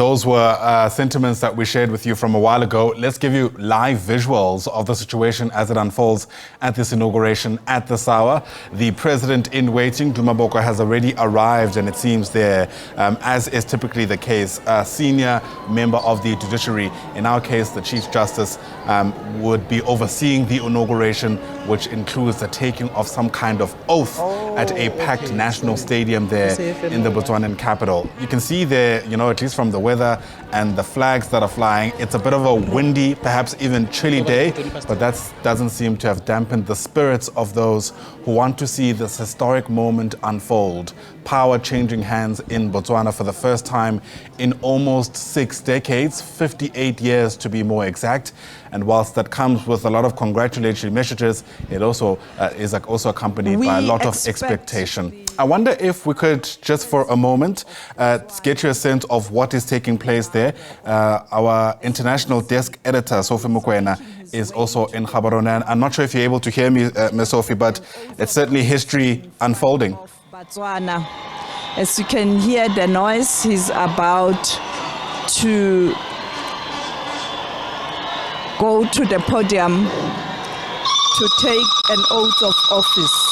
Those were sentiments that we shared with you from a while ago. Let's give you live visuals of the situation as it unfolds at this inauguration at this hour. The president in waiting, Duma Boko, has already arrived, and it seems there, as is typically the case, a senior member of the judiciary, in our case the Chief Justice, would be overseeing the inauguration, which includes the taking of some kind of oath at a packed national stadium there in the Botswanan capital. You can see there, at least from the weather and the flags that are flying, it's a bit of a windy, perhaps even chilly day, but that doesn't seem to have dampened the spirits of those who want to see this historic moment unfold. Power changing hands in Botswana for the first time in almost 6 decades, 58 years to be more exact. And whilst that comes with a lot of congratulatory messages, it also is also accompanied by a lot of expectation. I wonder if we could, just for a moment, get you a sense of what is taking place there. Our international desk editor, Sophie Mukwena, is also in Gaborone. I'm not sure if you're able to hear me, Ms. Sophie, but it's certainly history unfolding. Batswana. As you can hear the noise, he's about to go to the podium to take an oath of office.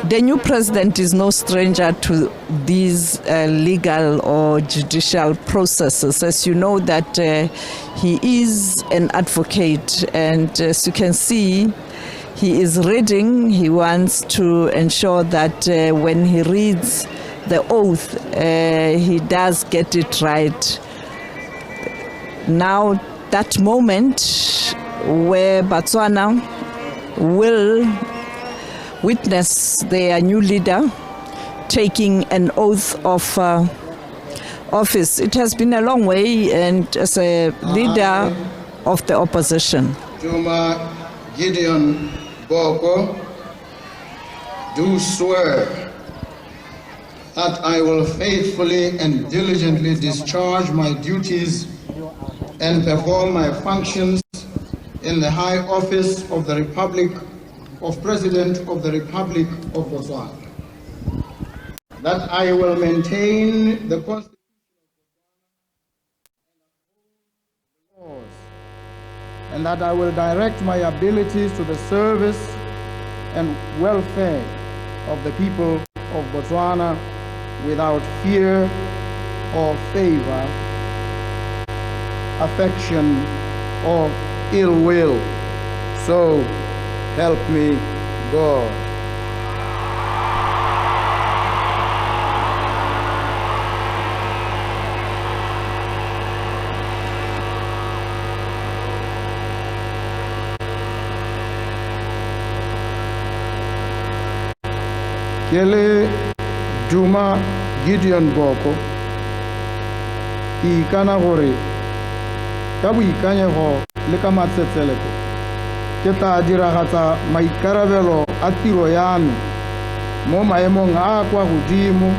The new president is no stranger to these legal or judicial processes. As you know that he is an advocate, and as you can see, he is reading. He wants to ensure that when he reads the oath, he does get it right. Now, that moment where Botswana will witness their new leader taking an oath of office. It has been a long way, and as a leader of the opposition. Duma Gideon Boko, do swear that I will faithfully and diligently discharge my duties and perform my functions in the high office of the Republic of President of the Republic of Botswana, that I will maintain the Constitution of Botswana and that I will direct my abilities to the service and welfare of the people of Botswana without fear or favor, affection or ill will. So help me, God. Kele Duma Gideon Boko, ikana gore ka boikanyego le ka matsetseleko ke tla diragatsa maikarabelo a tiro ya me mo maemong a kwa godimo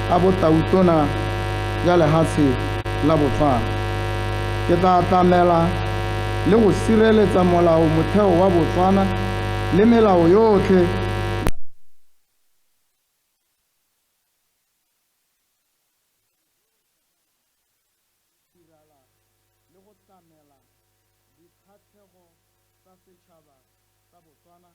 a botautona ya lehatshe la Botswana. Ke tla tlamela le go sireletsa molao motheo wa Botswana le melao yotlhe tlamela dikgatlhego tsa setšhaba sa Botswana.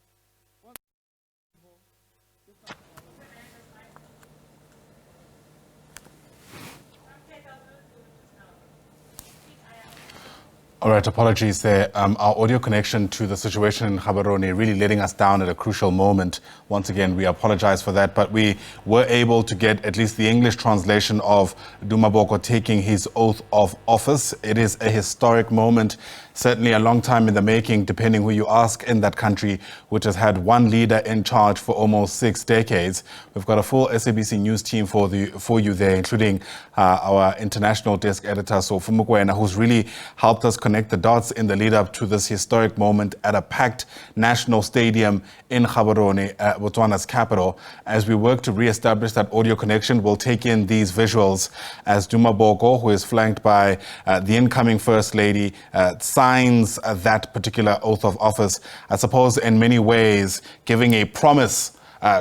All right, apologies there. Our audio connection to the situation in Gaborone really letting us down at a crucial moment. Once again, we apologize for that, but we were able to get at least the English translation of Duma Boko taking his oath of office. It is a historic moment, certainly a long time in the making, depending who you ask in that country, which has had one leader in charge for almost 6 decades. We've got a full SABC news team for you there, including our international desk editor, Sofu Mukwena, who's really helped us connect the dots in the lead up to this historic moment at a packed national stadium in Gaborone, Botswana's capital. As we work to re-establish that audio connection, we'll take in these visuals as Duma Boko, who is flanked by the incoming First Lady, signs that particular oath of office, I suppose in many ways giving a promise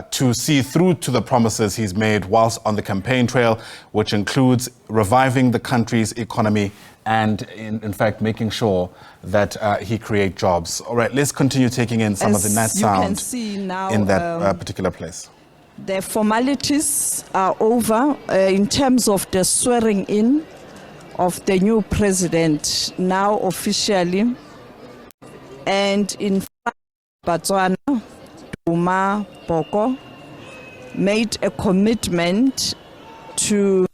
to see through to the promises he's made whilst on the campaign trail, which includes reviving the country's economy and in fact making sure that he create jobs. All right, let's continue taking in some of the nice sound in that particular place. The formalities are over in terms of the swearing in of the new president now officially. And in fact, Batswana, Duma Boko made a commitment to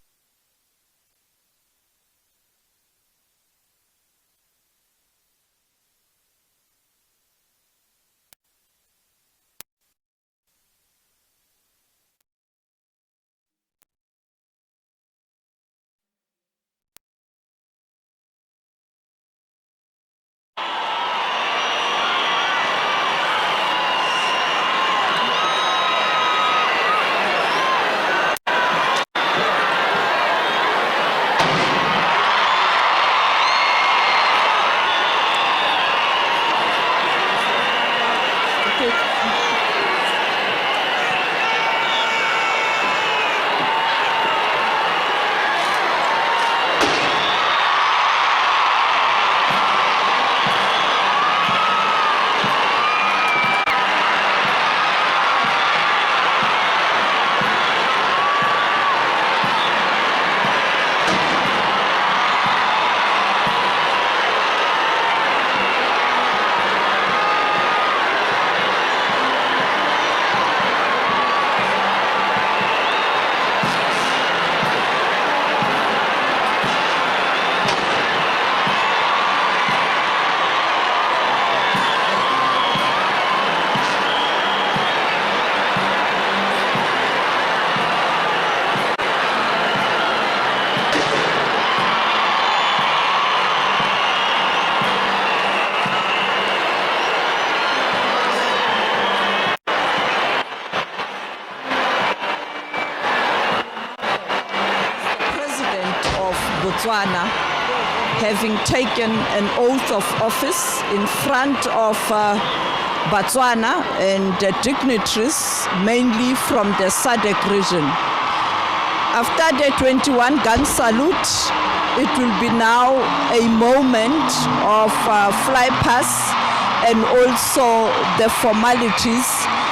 Botswana, having taken an oath of office in front of Batswana and dignitaries, mainly from the SADC region. After the 21 gun salute, it will be now a moment of fly past and also the formalities.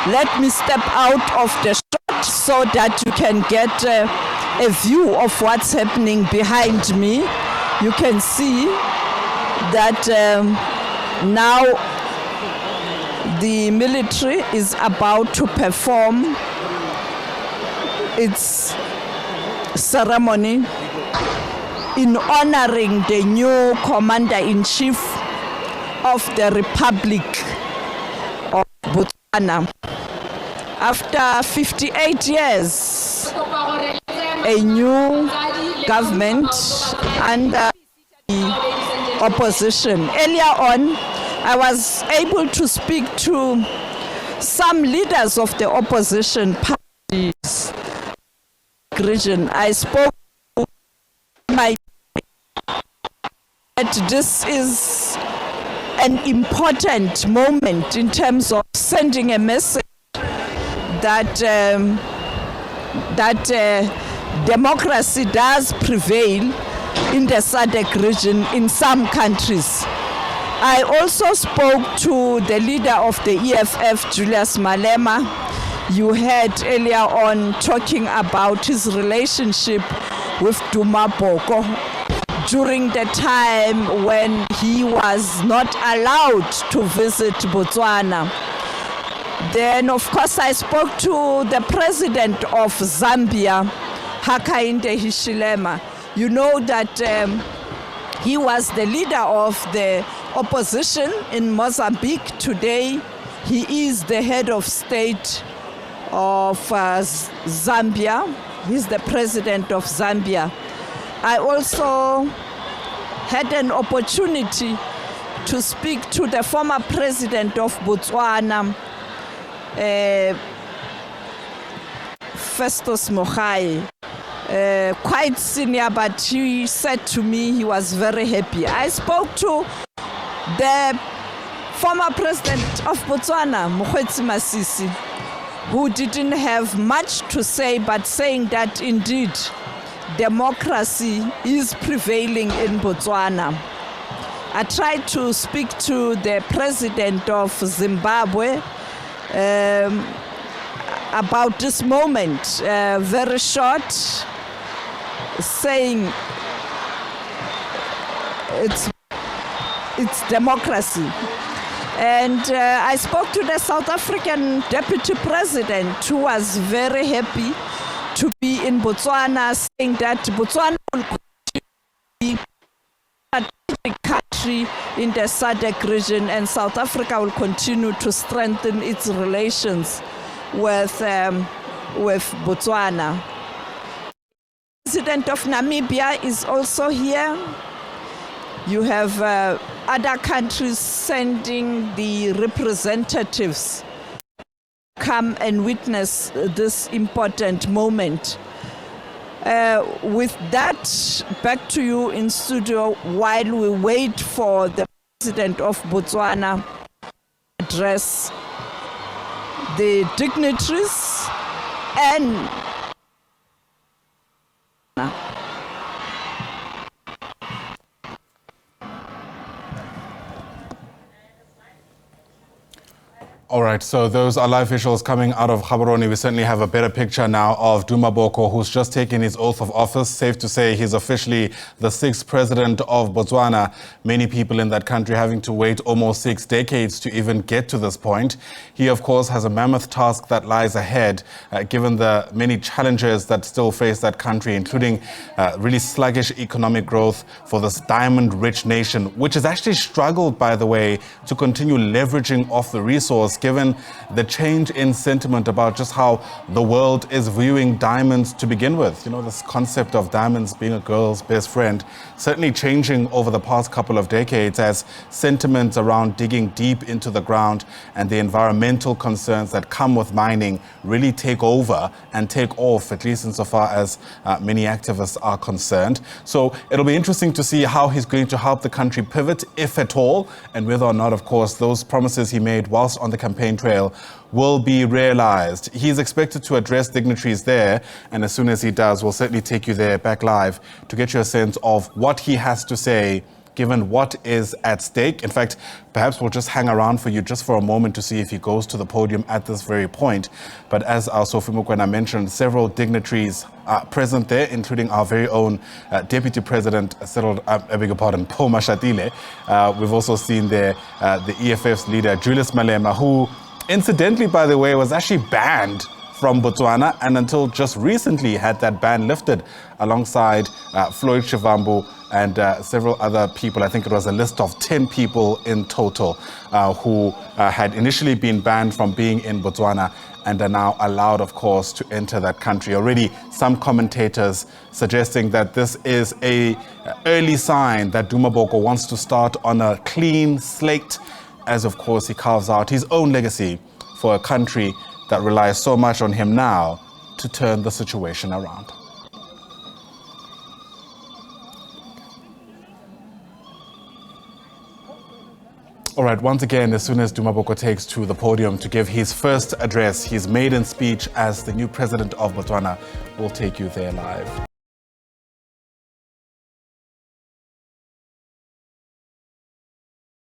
Let me step out of the shot so that you can get a view of what's happening behind me. You can see that now the military is about to perform its ceremony in honoring the new commander-in-chief of the Republic of Botswana. After 58 years, a new government under the opposition. Earlier on, I was able to speak to some leaders of the opposition parties region. I spoke to my that this is an important moment in terms of sending a message that democracy does prevail in the SADC region in some countries. I also spoke to the leader of the EFF, Julius Malema. You heard earlier on talking about his relationship with Duma Boko during the time when he was not allowed to visit Botswana. Then, of course, I spoke to the president of Zambia, Hakainde Hichilema. You know that he was the leader of the opposition in Mozambique. Today, he is the head of state of Zambia. He's the president of Zambia. I also had an opportunity to speak to the former president of Botswana, Festus Mogae. Quite senior, but he said to me he was very happy. I spoke to the former president of Botswana, Mokgweetsi Masisi, who didn't have much to say, but saying that indeed democracy is prevailing in Botswana. I tried to speak to the president of Zimbabwe about this moment, very short, saying it's democracy. And I spoke to the South African deputy president, who was very happy to be in Botswana, saying that Botswana will be a strategic country in the SADC region, and South Africa will continue to strengthen its relations with Botswana. The President of Namibia is also here. You have other countries sending the representatives come and witness this important moment. With that, back to you in studio while we wait for the President of Botswana to address the dignitaries and All right, so those are live visuals coming out of Gaborone. We certainly have a better picture now of Duma Boko, who's just taken his oath of office. Safe to say he's officially the 6th president of Botswana. Many people in that country having to wait almost 6 decades to even get to this point. He, of course, has a mammoth task that lies ahead, given the many challenges that still face that country, including really sluggish economic growth for this diamond-rich nation, which has actually struggled, by the way, to continue leveraging off the resource, given the change in sentiment about just how the world is viewing diamonds to begin with. You know, this concept of diamonds being a girl's best friend certainly changing over the past couple of decades as sentiments around digging deep into the ground and the environmental concerns that come with mining really take over and take off, at least insofar as many activists are concerned. So it'll be interesting to see how he's going to help the country pivot, if at all, and whether or not, of course, those promises he made whilst on the campaign trail will be realized. He's expected to address dignitaries there, and as soon as he does, we'll certainly take you there back live to get you a sense of what he has to say, given what is at stake. In fact, perhaps we'll just hang around for you just for a moment to see if he goes to the podium at this very point. But as our Sophie Mukwena mentioned, several dignitaries are present there, including our very own Deputy President, Paul Mashatile. We've also seen there the EFF's leader, Julius Malema, who, incidentally, by the way, was actually banned from Botswana, and until just recently had that ban lifted, alongside Floyd Shivambu and several other people. I think it was a list of 10 people in total who had initially been banned from being in Botswana and are now allowed, of course, to enter that country. Already some commentators suggesting that this is an early sign that Duma Boko wants to start on a clean slate, as of course he carves out his own legacy for a country that relies so much on him now to turn the situation around. All right, once again, as soon as Duma Boko takes to the podium to give his first address, his maiden speech as the new president of Botswana, we'll take you there live.